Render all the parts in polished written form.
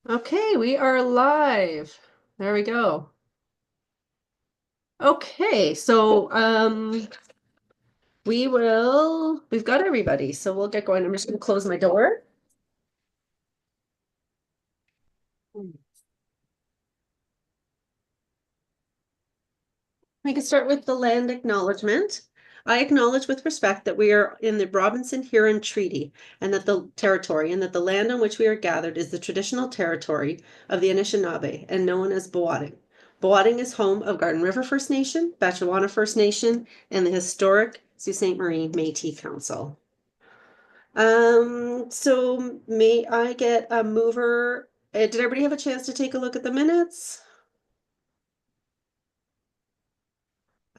Okay, we are live. There we go. Okay, so we've got everybody, so we'll get going. I'm just gonna close my door. We can start with the land acknowledgement. I acknowledge with respect that we are in the Robinson Huron Treaty and that the land on which we are gathered is the traditional territory of the Anishinaabe and known as Bowading. Bowading is home of Garden River First Nation, Batchewana First Nation, and the historic Sault Ste. Marie Métis Council. So may I get a mover? Did everybody have a chance to take a look at the minutes?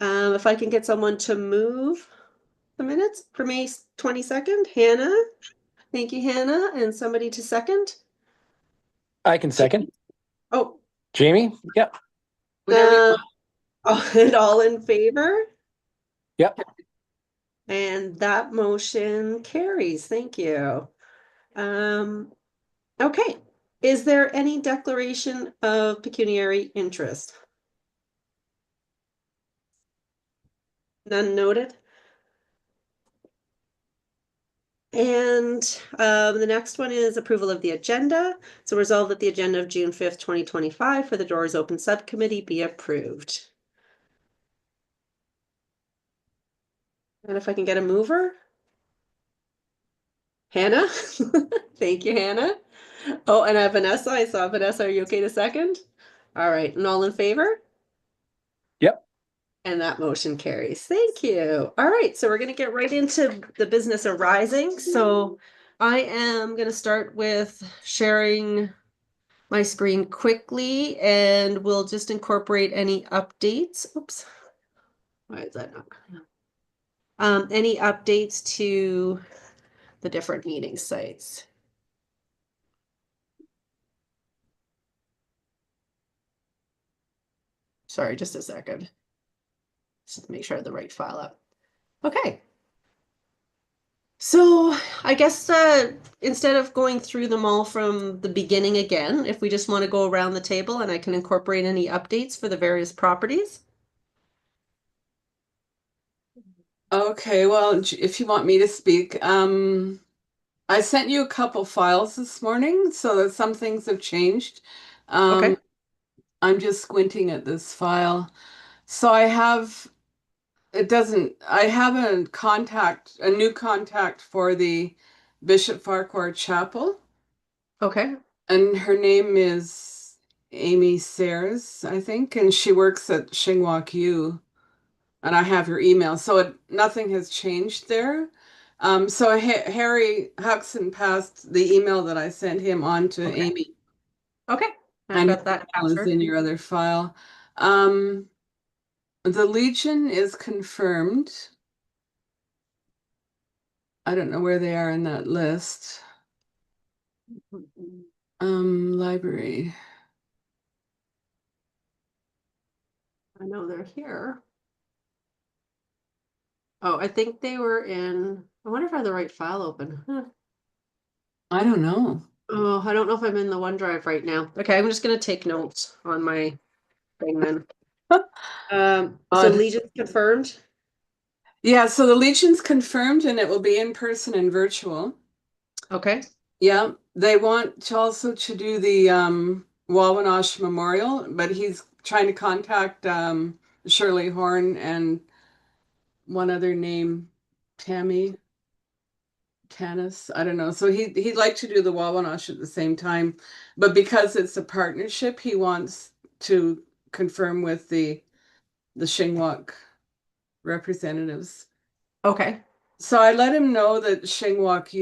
If I can get someone to move the minutes for May 22nd, Hannah. Thank you, Hannah. And somebody to second. I can second. Oh, Jamie? Yep. And all in favor? Yep. And that motion carries. Thank you. Okay. Is there any declaration of pecuniary interest? None noted. And the next one is approval of the agenda. So resolve that the agenda of June 5th, 2025 for the Doors Open Subcommittee be approved. And if I can get a mover? Hannah? Thank you, Hannah. Oh, and I have Vanessa. I saw Vanessa. Are you okay to second? All right. And all in favor? Yep. And that motion carries. Thank you. All right. So we're going to get right into the business arising. So I am going to start with sharing my screen quickly and we'll just incorporate any updates. Oops. Why is that not coming up? Any updates to the different meeting sites. Sorry, just a second. Just to make sure I have the right file up. Okay. So I guess instead of going through them all from the beginning again, if we just want to go around the table and I can incorporate any updates for the various properties. Okay, well, if you want me to speak, I sent you a couple files this morning, so that some things have changed. Okay. I'm just squinting at this file. So I have a new contact for the Bishop Farquhar Chapel, Okay. and her name is Amy Sayers, I think, and she works at Shingwak U. And I have your email, so nothing has changed there. So Harry Huxon passed the email that I sent him on to Okay. Amy, Okay. I've and got that was captured. in your other file. The Legion is confirmed. I don't know where they are in that list. Library. I know they're here. Oh, I think they were in. I wonder if I have the right file open. Huh. I don't know. Oh, I don't know if I'm in the OneDrive right now. Okay, I'm just gonna take notes on my thing then. So Legion's confirmed. Yeah, so the Legion's confirmed and it will be in person and virtual. Okay. Yeah, they want to also to do the Wawanosh Memorial, but he's trying to contact Shirley Horn and one other name, Tammy Tanis. I don't know. So he'd like to do the Wawanosh at the same time, but because it's a partnership, he wants to confirm with the Shingwak representatives. Okay. So I let him know that Shingwak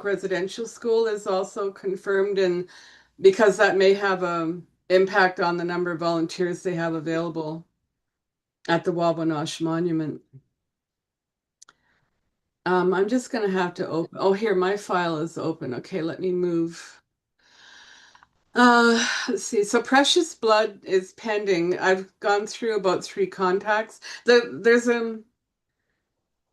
Residential School is also confirmed, and because that may have a impact on the number of volunteers they have available at the Wawanosh Monument. I'm just gonna have to open. Oh, here, my file is open. Okay, let me move. Let's see. So Precious Blood is pending. I've gone through about 3 contacts. There's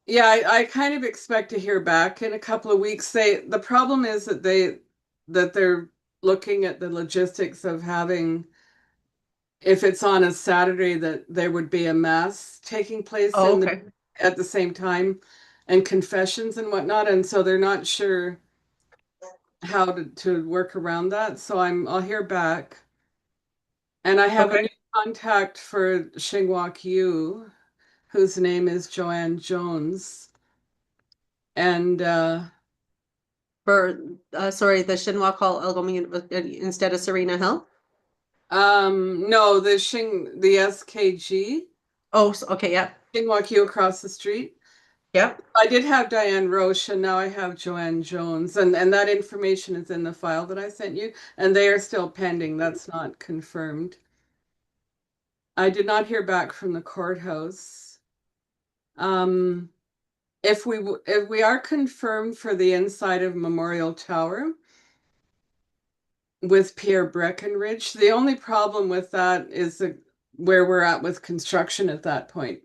Yeah, I kind of expect to hear back in a couple of weeks. The problem is that that they're looking at the logistics of having, if it's on a Saturday, that there would be a mass taking place Oh, okay. at the same time, and confessions and whatnot, and so they're not sure how to work around that. So I'll hear back. And I have a Okay. new contact for Shingwak Yu, whose name is Joanne Jones. And For, sorry, the Shinwalk Hall Algomi instead of Serena Hill? no, the SKG, Oh, okay, yeah, Shingwak Yu across the street. yep. I did have Diane Roche, and now I have Joanne Jones, and that information is in the file that I sent you, and they are still pending. That's not confirmed. I did not hear back from the courthouse. If we are confirmed for the inside of Memorial Tower with Pierre Breckenridge, the only problem with that is where we're at with construction at that point.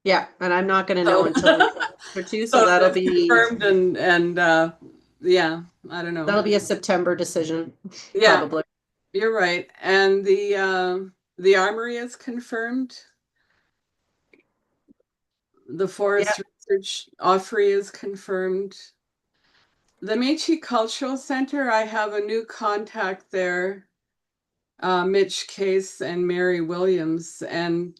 Yeah, and I'm not gonna know until for two, so So that'll that's be, confirmed, and yeah, I don't know. that'll be a September decision, Yeah, probably. you're right. And the armory is confirmed. The forest research Offrey is confirmed. The Meiji Cultural Center, I have a new contact there, Mitch Case and Mary Williams. And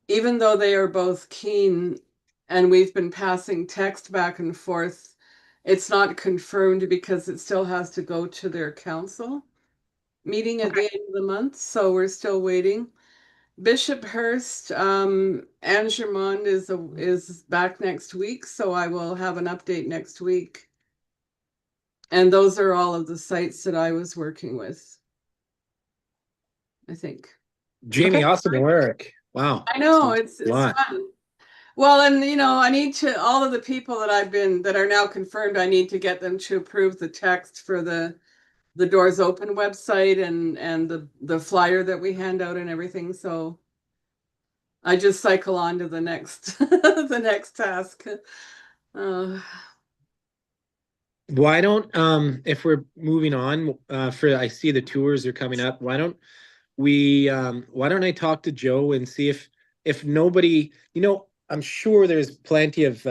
even though they are both keen and we've been passing text back and forth, it's not confirmed because it still has to go to their council meeting at the end of the month. So we're still waiting. Bishop Hurst, Anne Germond is back next week, so I will have an update next week. And those are all of the sites that I was working with, I think. Jamie, Okay. awesome work. Wow. I know, It's it's a lot. fun. Well, and I need to, all of the people that are now confirmed, I need to get them to approve the text for the Doors Open website and the flyer that we hand out and everything. So I just cycle on to the next the next task. Why don't if we're moving on for I see the tours are coming up. Why don't I talk to Joe and see if nobody, I'm sure there's plenty of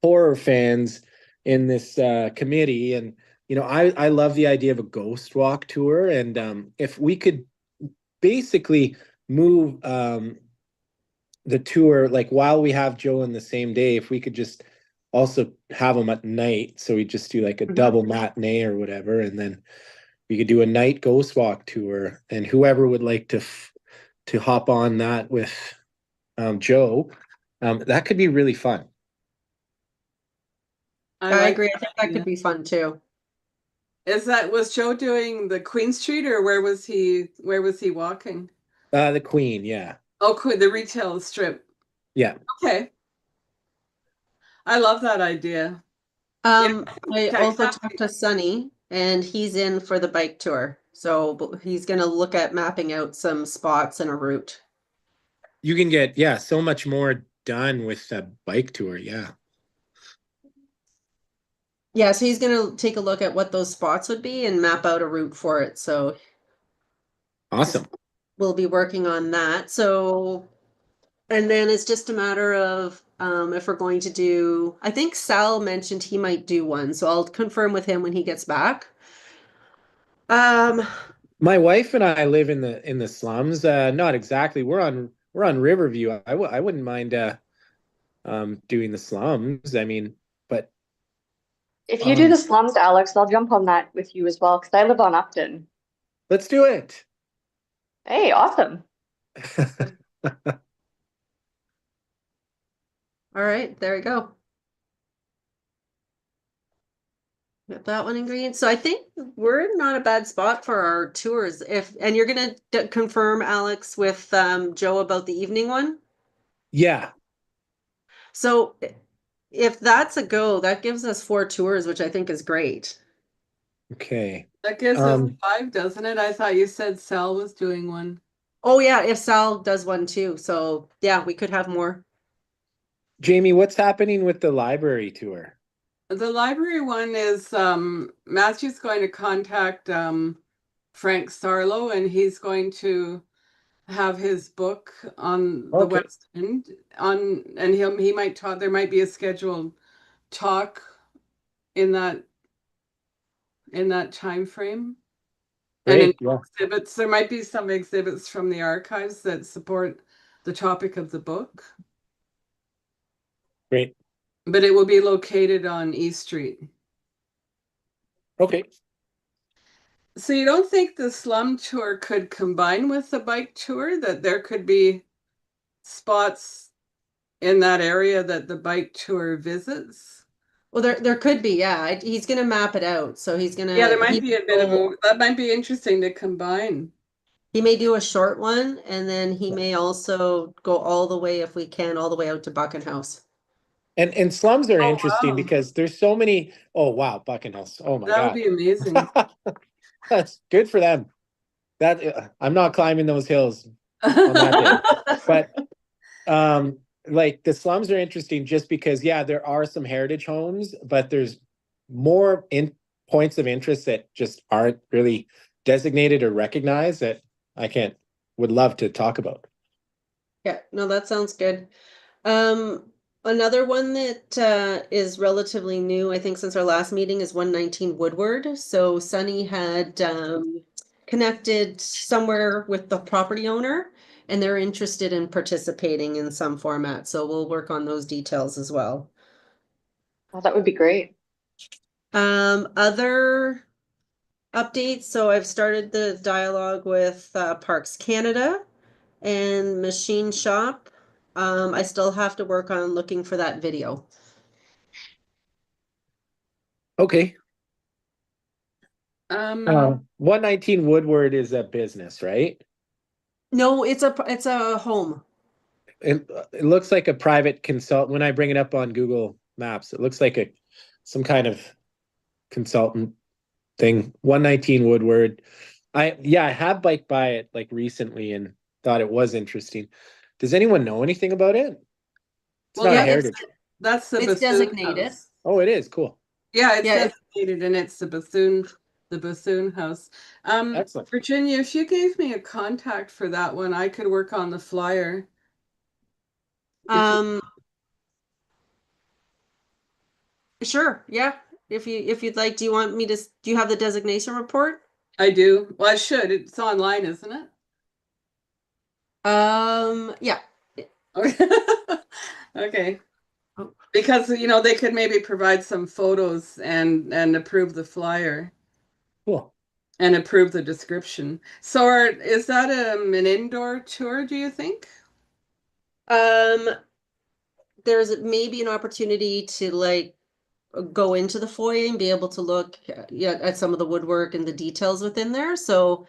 horror fans in this committee, and I love the idea of a ghost walk tour, and if we could basically move the tour, like while we have Joe on the same day, if we could just also have them at night, so we just do like a double matinee or whatever, and then we could do a night ghost walk tour, and whoever would like to hop on that with Joe, that could be really fun. I agree. I think that could be fun too. Was Joe doing the Queen Street, or where was he walking? The Queen, yeah. Oh, the retail strip. Yeah. Okay. I love that idea. I also talked to Sunny, and he's in for the bike tour. So he's gonna look at mapping out some spots and a route. You can get, so much more done with a bike tour, yeah. Yeah, so he's gonna take a look at what those spots would be and map out a route for it. So Awesome. we'll be working on that. So, and then it's just a matter of if we're going to do, I think Sal mentioned he might do one, so I'll confirm with him when he gets back. My wife and I live in the slums. Not exactly. We're on Riverview. I wouldn't mind doing the slums. I mean, but if you do the slums, Alex, I'll jump on that with you as well, because I live on Upton. Let's do it. Hey, awesome. All right, there we go. Got that one in green. So I think we're not a bad spot for our tours. And you're gonna confirm, Alex, with Joe about the evening one? Yeah. So if that's a go, that gives us 4 tours, which I think is great. Okay. That gives us 5, doesn't it? I thought you said Sal was doing one. Oh yeah, if Sal does one too. So yeah, we could have more. Jamie, what's happening with the library tour? The library one is Matthew's going to contact Frank Sarlo, and he's going to have his book on the Okay. West End and he might talk. There might be a scheduled talk in that time frame. And in Great, yeah, exhibits, there might be some exhibits from the archives that support the topic of the book, great. but it will be located on East Street. Okay. So you don't think the slum tour could combine with the bike tour, that there could be spots in that area that the bike tour visits? Well, there could be, yeah. He's gonna map it out, so he's gonna. Yeah, there might he be a bit of a, that might be interesting to combine. He may do a short one, and then he may also go all the way, if we can, all the way out to Buchan House. And slums are Oh, interesting wow. because there's so many. Oh wow, Buckenhouse. Oh my That would God. be amazing. That's good for them. That I'm not climbing those hills, but like the slums are interesting just because yeah, there are some heritage homes, but there's more in points of interest that just aren't really designated or recognized that would love to talk about. Yeah, no, that sounds good. Another one that is relatively new, I think, since our last meeting is 119 Woodward. So Sunny had connected somewhere with the property owner, and they're interested in participating in some format. So we'll work on those details as well. Oh, that would be great. Other updates. So I've started the dialogue with Parks Canada and Machine Shop. I still have to work on looking for that video. Okay. Um, 119 Woodward is a business, right? No, it's a home. It looks like a private consult. When I bring it up on Google Maps, it looks like some kind of consultant thing. 119 Woodward. I have biked by it like recently and thought it was interesting. Does anyone know anything about it? It's Well, not yeah, a heritage. that's the It's Bethune designated. House. Oh, it is cool. Yeah, it's Yeah, designated, and it's the Bethune House. Excellent. Virginia, if you gave me a contact for that one, I could work on the flyer. Sure, yeah. If you'd like, do you have the designation report? I do. Well, I should. It's online, isn't it? Yeah. Okay. Oh. Because they could maybe provide some photos and approve the flyer Cool. and approve the description. So is that an indoor tour, do you think? There's maybe an opportunity to like go into the foyer and be able to look at some of the woodwork and the details within there. So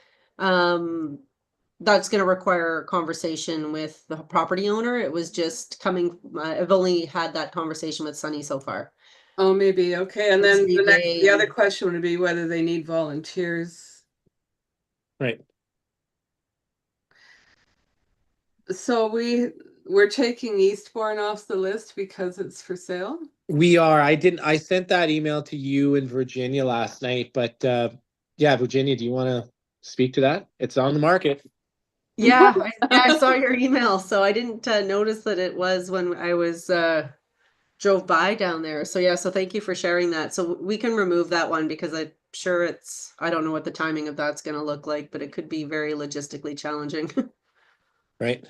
that's going to require a conversation with the property owner. It was just coming, I've only had that conversation with Sunny so far. Oh, maybe. Okay. And then See, the other question would be whether they need volunteers. Right. So we're taking Eastbourne off the list because it's for sale. We are. I sent that email to you and Virginia last night, but yeah, Virginia, do you want to speak to that? It's on the market. Yeah, I saw your email, so I didn't notice that it was when I was drove by down there. So yeah, so thank you for sharing that. So we can remove that one because I'm sure I don't know what the timing of that's going to look like, but it could be very logistically challenging. Right.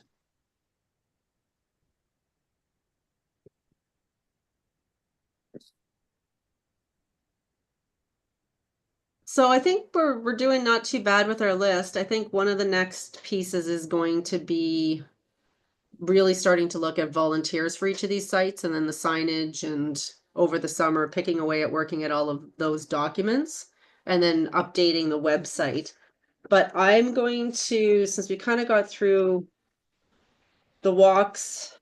So I think we're doing not too bad with our list. I think one of the next pieces is going to be really starting to look at volunteers for each of these sites and then the signage, and over the summer picking away at working at all of those documents and then updating the website. But I'm going to, since we kind of got through the walks,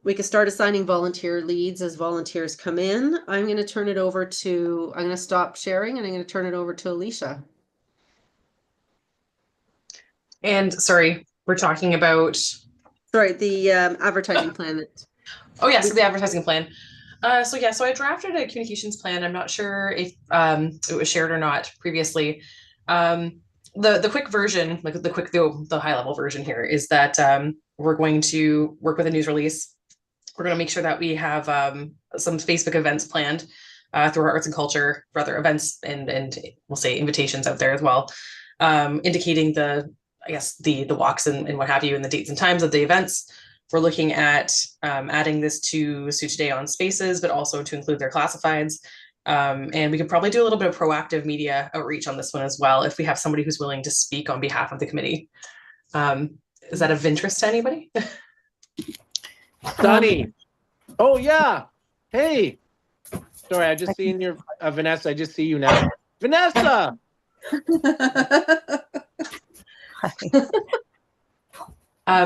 we could start assigning volunteer leads as volunteers come in. I'm going to stop sharing and I'm going to turn it over to Alicia. And sorry, we're talking about, Sorry, the advertising plan. oh yes, the advertising plan. So I drafted a communications plan. I'm not sure if it was shared or not previously. The quick version, like the high level version here is that we're going to work with a news release. We're going to make sure that we have some Facebook events planned through our arts and culture, rather events and we'll say invitations out there as well, indicating the walks and what have you, and the dates and times of the events. We're looking at adding this to Sioux Today on Spaces, but also to include their classifieds. And we could probably do a little bit of proactive media outreach on this one as well, if we have somebody who's willing to speak on behalf of the committee. Is that of interest to anybody? Sunny. Oh yeah. Hey. Sorry, I just seen your Vanessa. I just see you now. Vanessa.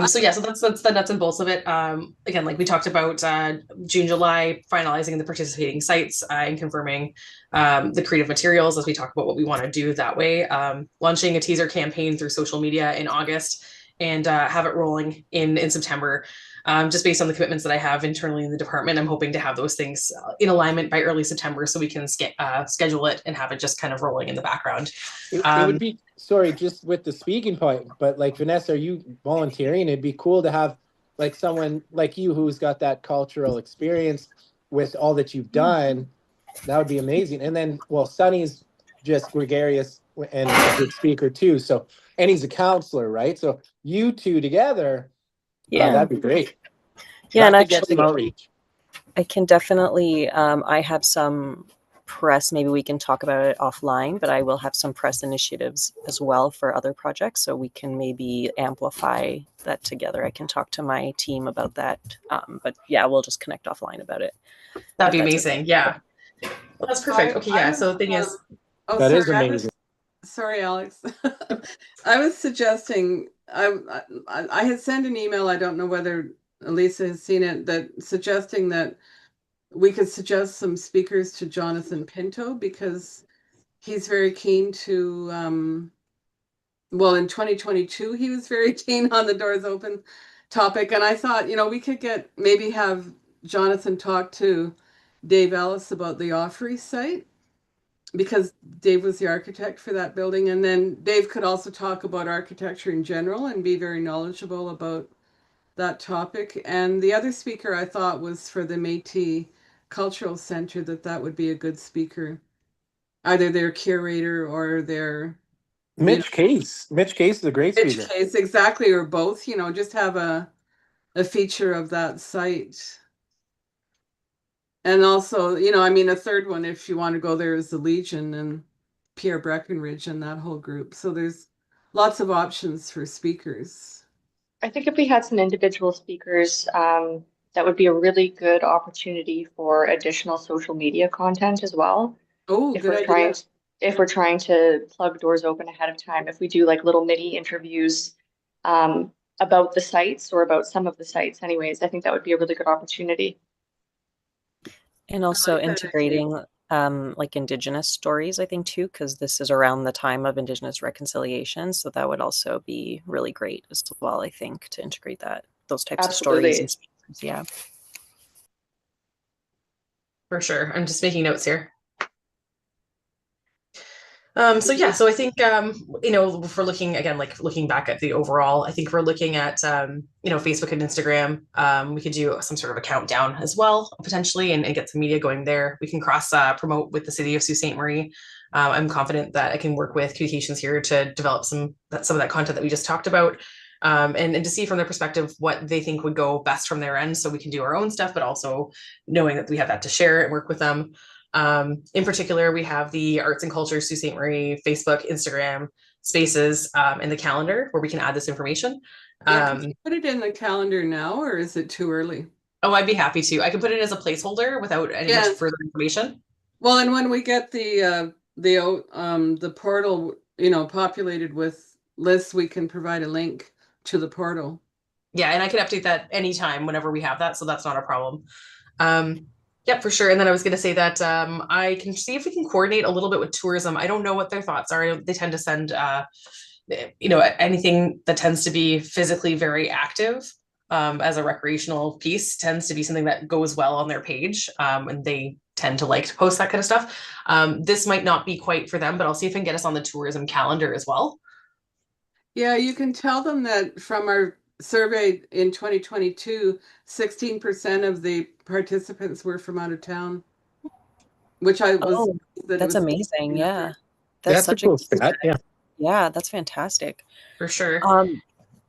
So that's the nuts and bolts of it. Again, like we talked about, June, July, finalizing the participating sites and confirming the creative materials as we talk about what we want to do that way. Launching a teaser campaign through social media in August and have it rolling in September. Just based on the commitments that I have internally in the department, I'm hoping to have those things in alignment by early September so we can schedule it and have it just kind of rolling in the background. It would be, sorry, just with the speaking point, but like Vanessa, are you volunteering? It'd be cool to have like someone like you who's got that cultural experience with all that you've done. That would be amazing. And then, well, Sunny's just gregarious and a good speaker too. So, and he's a counselor, right? So you two together, Yeah, that'd be great. yeah, and Have to get some actually, outreach. I can definitely. I have some press. Maybe we can talk about it offline, but I will have some press initiatives as well for other projects, so we can maybe amplify that together. I can talk to my team about that. But yeah, we'll just connect offline about it. That'd be If that's amazing. okay. Yeah. Well, that's perfect. Okay, yeah. So the thing is, Oh, That is sorry, amazing. sorry, Alex. I was suggesting, I had sent an email, I don't know whether Elisa has seen it, that suggesting that we could suggest some speakers to Jonathan Pinto, because he's very keen to, well, in 2022, he was very keen on the Doors Open topic. And I thought, we could maybe have Jonathan talk to Dave Ellis about the Offrey site, because Dave was the architect for that building. And then Dave could also talk about architecture in general and be very knowledgeable about that topic. And the other speaker I thought was for the Métis Cultural Center, that would be a good speaker, either their curator or their Mitch Case. Mitch Case is a great Mitch speaker. Case, exactly, or both, just have a feature of that site. And also, a third one, if you want to go there, is the Legion and Pierre Breckenridge and that whole group. So there's lots of options for speakers. I think if we had some individual speakers, that would be a really good opportunity for additional social media content as well. Oh, If good we're idea. trying to plug Doors Open ahead of time, if we do like little mini interviews about the sites or about some of the sites anyways, I think that would be a really good opportunity. And also like that idea. integrating like Indigenous stories, I think too, because this is around the time of Indigenous reconciliation. So that would also be really great as well, I think, to integrate those types of stories and speakers. Yeah. for sure. I'm just making notes here. So I think, if we're looking again, like looking back at the overall, I think we're looking at, Facebook and Instagram. We could do some sort of a countdown as well, potentially, and get some media going there. We can cross promote with the city of Sault Ste. Marie. I'm confident that I can work with communications here to develop some of that content that we just talked about. And to see from their perspective what they think would go best from their end, so we can do our own stuff, but also knowing that we have that to share and work with them. In particular, we have the Arts and Culture Sault Ste. Marie Facebook, Instagram, Spaces, and the calendar where we can add this information. Can you put it in the calendar now, or is it too early? Oh, I'd be happy to. I can put it as a placeholder without any much further information. Well, and when we get the portal, populated with lists, we can provide a link to the portal. Yeah, and I can update that anytime whenever we have that, so that's not a problem. Yeah, for sure. And then I was going to say that I can see if we can coordinate a little bit with tourism. I don't know what their thoughts are. They tend to send, anything that tends to be physically very active as a recreational piece tends to be something that goes well on their page, and they tend to like to post that kind of stuff. This might not be quite for them, but I'll see if I can get us on the tourism calendar as well. Yeah, you can tell them that from our survey in 2022, 16% of the participants were from out of town, which I was. Oh, that it that's was amazing. Yeah. That's a such cool stat. Yeah. Yeah, that's fantastic. For sure.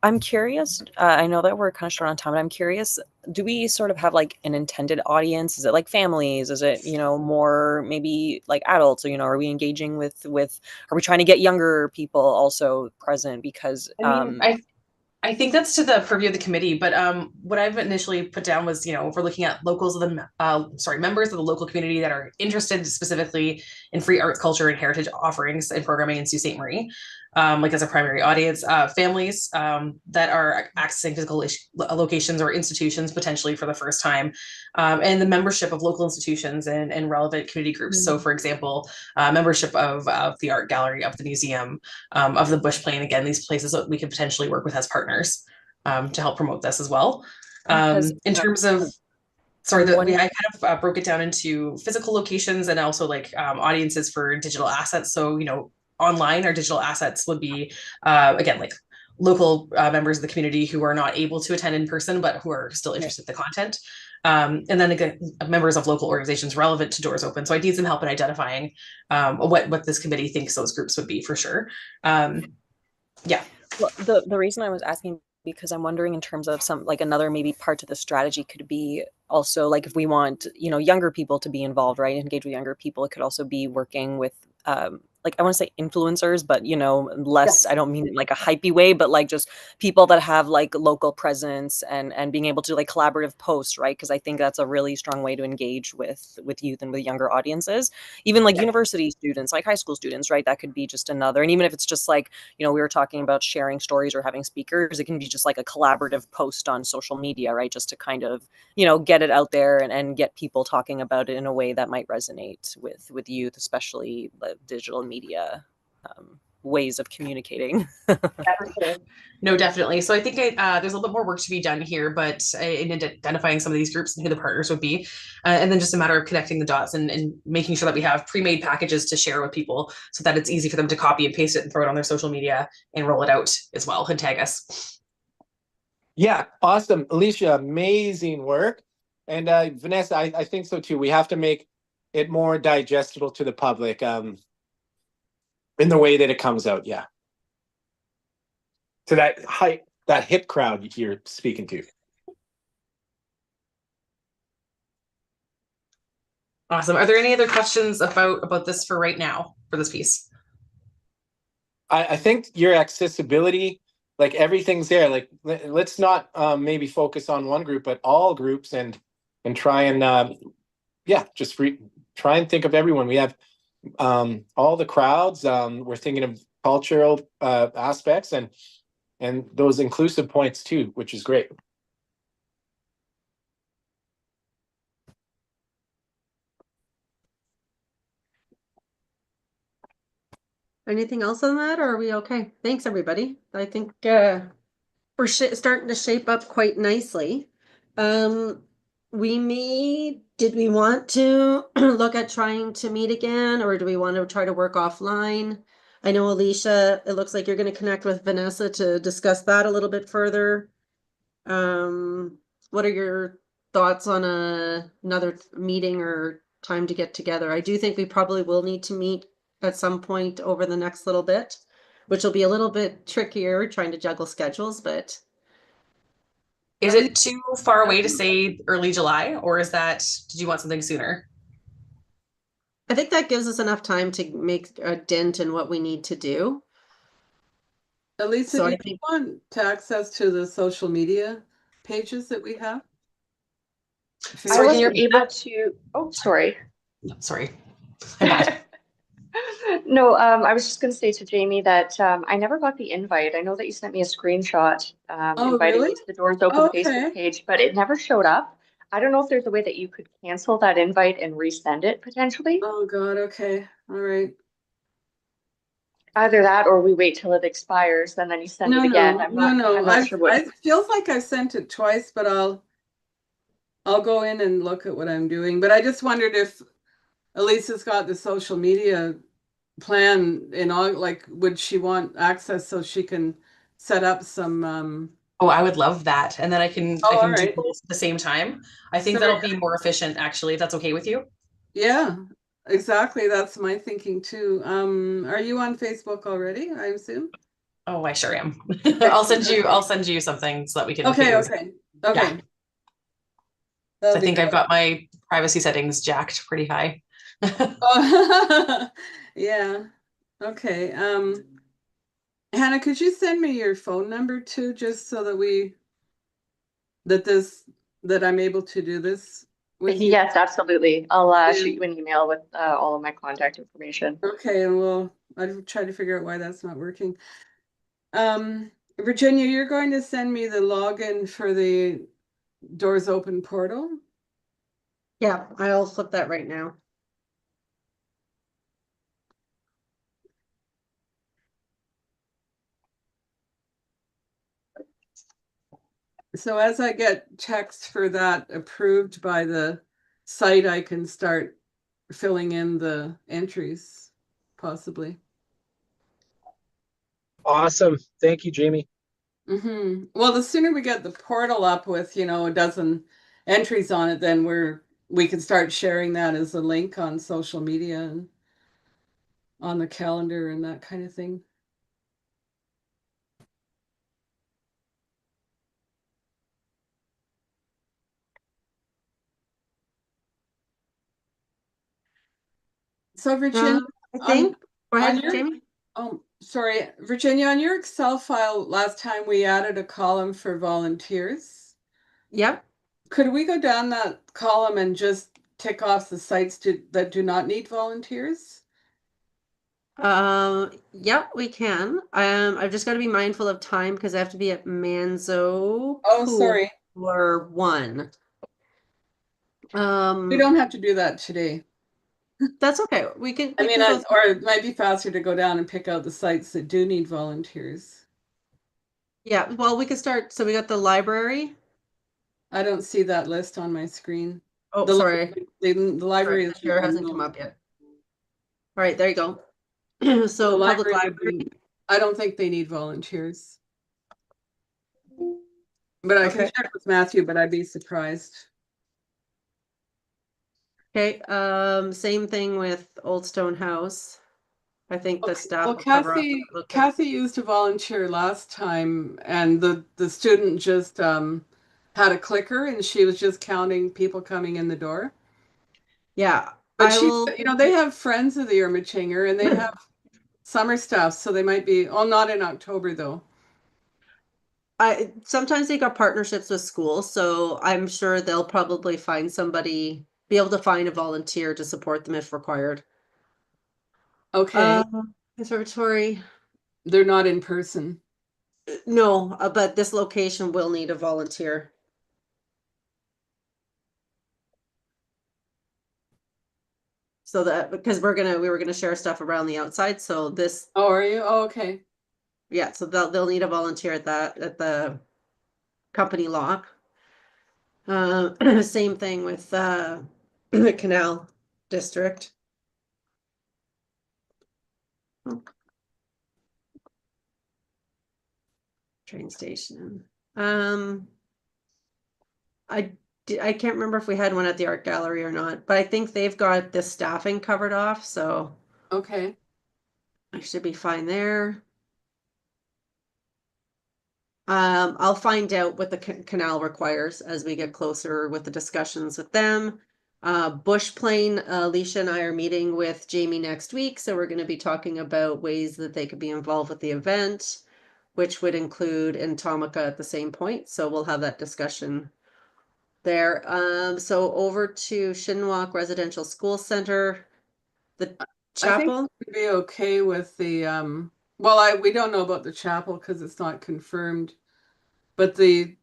I'm curious, I know that we're kind of short on time, but I'm curious, do we sort of have like an intended audience? Is it like families? Is it, more maybe like adults? Or, are we engaging with, are we trying to get younger people also present? Because, I think that's to the purview of the committee, but what I've initially put down was, if we're looking at locals of the, members of the local community that are interested specifically in free arts, culture, and heritage offerings and programming in Sault Ste. Marie, like as a primary audience, families that are accessing physical locations or institutions potentially for the first time, and the membership of local institutions and relevant community groups. So, for example, membership of the art gallery, of the museum, of the Bush Plane. Again, these places that we could potentially work with as partners to help promote this as well. In terms of, sorry, I kind of broke it down into physical locations and also like audiences for digital assets. So, online, our digital assets would be, again, like local members of the community who are not able to attend in person, but who are still interested in the content. And then again, members of local organizations relevant to Doors Open. So I need some help in identifying what this committee thinks those groups would be for sure. Yeah. Well, the reason I was asking, because I'm wondering in terms of some, like another maybe part to the strategy could be also like if we want, younger people to be involved, right? Engage with younger people. It could also be working with, like I want to say influencers, but less, I don't mean it like a hypey way, but like just people that have like local presence and being able to like collaborative posts, right? Because I think that's a really strong way to engage with youth and with younger audiences, even like university students, like high school students, right? That could be just another. And even if it's just like, we were talking about sharing stories or having speakers, it can be just like a collaborative post on social media, right? Just to kind of, get it out there and get people talking about it in a way that might resonate with youth, especially the digital media ways of communicating. No, definitely. So I think there's a little bit more work to be done here, but in identifying some of these groups and who the partners would be, and then just a matter of connecting the dots and making sure that we have pre-made packages to share with people so that it's easy for them to copy and paste it and throw it on their social media and roll it out as well and tag us. Yeah, awesome. Alicia, amazing work. And Vanessa, I think so too. We have to make it more digestible to the public in the way that it comes out. Yeah. To that hip crowd you're speaking to. Awesome. Are there any other questions about this for right now for this piece? I think your accessibility, like everything's there. Like let's not maybe focus on one group, but all groups and try and just try and think of everyone. We have all the crowds. We're thinking of cultural aspects and those inclusive points too, which is great. Anything else on that, or are we okay? Thanks, everybody. I think we're starting to shape up quite nicely. Did we want to look at trying to meet again, or do we want to try to work offline? I know, Alicia, it looks like you're going to connect with Vanessa to discuss that a little bit further. What are your thoughts on another meeting or time to get together? I do think we probably will need to meet at some point over the next little bit, which will be a little bit trickier trying to juggle schedules, but. Is it too far away to say early July, or did you want something sooner? I think that gives us enough time to make a dent in what we need to do. Elisa, do you want to access to the social media pages that we have? I wasn't able to. Oh, sorry. Sorry. No, I was just going to say to Jamie that I never got the invite. I know that you sent me a screenshot inviting me to the Doors Open Facebook page, but it never showed up. I don't know if there's a way that you could cancel that invite and resend it potentially. Oh God, okay. All right. Either that or we wait till it expires and then you send it again. I'm No. not sure what. I feels like I've sent it twice, but I'll go in and look at what I'm doing. But I just wondered if Elisa's got the social media plan in all, like, would she want access so she can set up some Oh, I would love that. And then I can Oh, do alright. both at the same time. I think Sorry. that'll be more efficient, actually, if that's okay with you. Yeah, exactly. That's my thinking too. Are you on Facebook already, I assume? Oh, I sure am. I'll send you something so that we can Okay, figure okay, okay. So That'll I be think good. I've got my privacy settings jacked pretty high. Oh, yeah, okay. Hannah, could you send me your phone number too, just so that that I'm able to do this with you? Yes, absolutely. I'll Yeah. shoot you an email with all of my contact information. Okay, and I'll try to figure out why that's not working. Virginia, you're going to send me the login for the Doors Open portal? Yeah, I'll flip that right now. So as I get text for that approved by the site, I can start filling in the entries, possibly. Awesome. Thank you, Jamie. Well, the sooner we get the portal up with, a dozen entries on it, then we can start sharing that as a link on social media and on the calendar and that kind of thing. So Virginia, I think, go on ahead, your- Jamie. oh, sorry, Virginia, on your Excel file last time we added a column for volunteers. Yep. Could we go down that column and just tick off the sites that do not need volunteers? Yep, we can. I've just got to be mindful of time because I have to be at Manzo Oh, Pool sorry. for 1. We don't have to do that today. That's okay. We can. I We mean, can go or it might be faster to go down and pick out the sites that do need volunteers. yeah. Well, we could start. So we got the library. I don't see that list on my screen. Oh, The sorry. The library Sorry, is the share hasn't come up yet. All right, there you go. So The public library would library. I don't think they need volunteers. But I can Okay. check with Matthew, but I'd be surprised. Okay. Same thing with Old Stone House. I think the staff Well, will cover up. Kathy used a volunteer last time, and the student just had a clicker, and she was just counting people coming in the door. Yeah, But I will. they have friends of the Ermitinger, and they have summer stuff, so they might be. Oh, not in October though. Sometimes they got partnerships with schools, so I'm sure they'll probably find somebody, be able to find a volunteer to support them if required. Okay, Conservatory, they're not in person. no, but this location will need a volunteer. So that, because we were gonna share stuff around the outside, so this, Oh, are you? Oh, okay. yeah, so they'll need a volunteer at the company lock. Same thing with the Canal District. Train station. I can't remember if we had one at the art gallery or not, but I think they've got the staffing covered off, so Okay. I should be fine there. I'll find out what the canal requires as we get closer with the discussions with them. Bush Plain, Alicia and I are meeting with Jamie next week, so we're going to be talking about ways that they could be involved with the event, which would include Entomica at the same point. So we'll have that discussion there. So over to Shinnewauk Residential School Center, the chapel. We'd be okay with the well, we don't know about the chapel because it's not confirmed, but the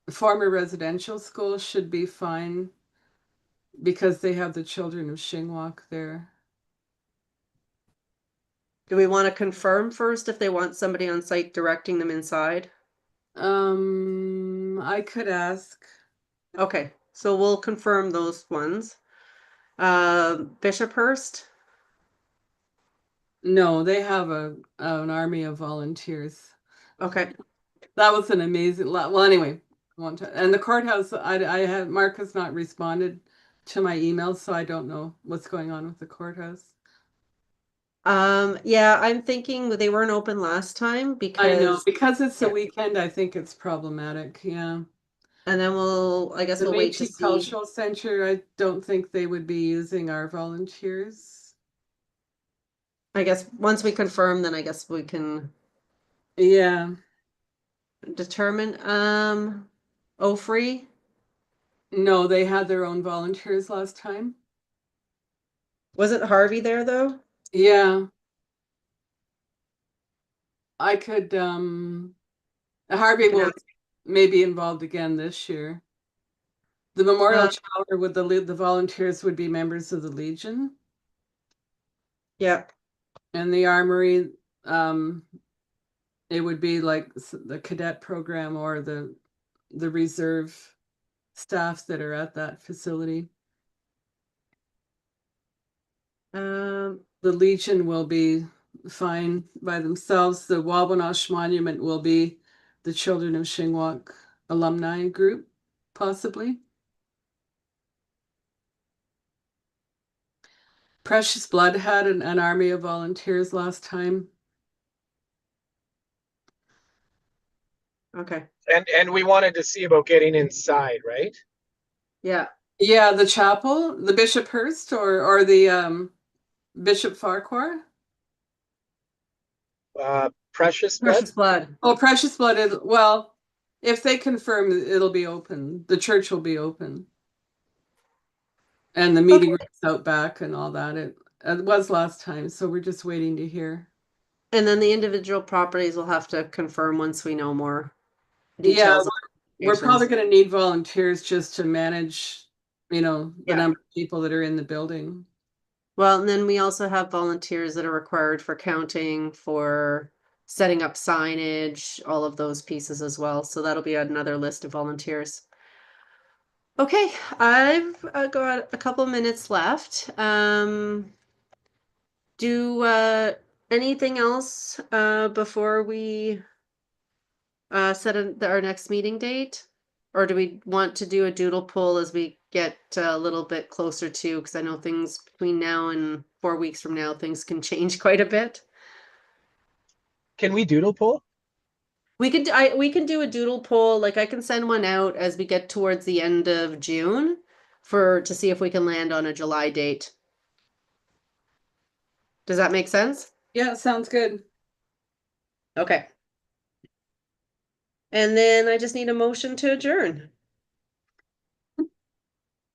former residential school should be fine because they have the children of Shinnewauk there. Do we want to confirm first if they want somebody on site directing them inside? I could ask. Okay, so we'll confirm those ones. Bishopshurst? No, they have an army of volunteers. Okay, That was an amazing lot. Well, anyway, and the courthouse, I have, Mark has not responded to my emails, so I don't know what's going on with the courthouse. yeah, I'm thinking they weren't open last time I know, because, because it's the yeah. weekend, I think it's problematic, yeah. and then I guess The we'll wait to Métis see. Cultural Center, I don't think they would be using our volunteers. I guess once we confirm, then I guess we can Yeah, determine, Ofree? no, they had their own volunteers last time. Wasn't Harvey there though? Yeah. I could, Harvey can will ask. may be involved again this year. The memorial Uh, shower with the volunteers would be members of the Legion, Yeah, and the armory, it would be like the cadet program or the reserve staffs that are at that facility. um, The Legion will be fine by themselves. The Wawanosh Monument will be the Children of Shingwak alumni group, possibly. Precious Blood had an army of volunteers last time. okay, And we wanted to see about getting inside, right? yeah. Yeah, the chapel, the Bishopshurst or the Bishop Farquhar. Precious blood. Precious blood. Oh, Precious Blood is, well, if they confirm it'll be open, the church will be open. And the meeting room's out back and all that. It was last time, so we're just waiting to hear. And then the individual properties will have to confirm once we know more Yeah, details. of we're probably locations. going to need volunteers just to manage, the Yeah. number of people that are in the building. Well, and then we also have volunteers that are required for counting, for setting up signage, all of those pieces as well. So that'll be another list of volunteers. Okay, I've got a couple minutes left. Do anything else before we set our next meeting date? Or do we want to do a doodle poll as we get a little bit closer to, because I know things between now and 4 weeks from now, things can change quite a bit. Can we doodle poll? We can do a doodle poll, like I can send one out as we get towards the end of June to see if we can land on a July date. Does that make sense? Yeah, sounds good. Okay. And then I just need a motion to adjourn.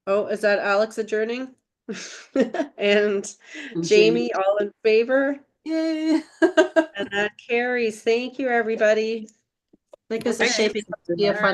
Oh, is that Alex adjourning? And Jamie, all in favor? Yay. And that carries. Thank you, everybody. I think this is Okay. shaping up to be a fun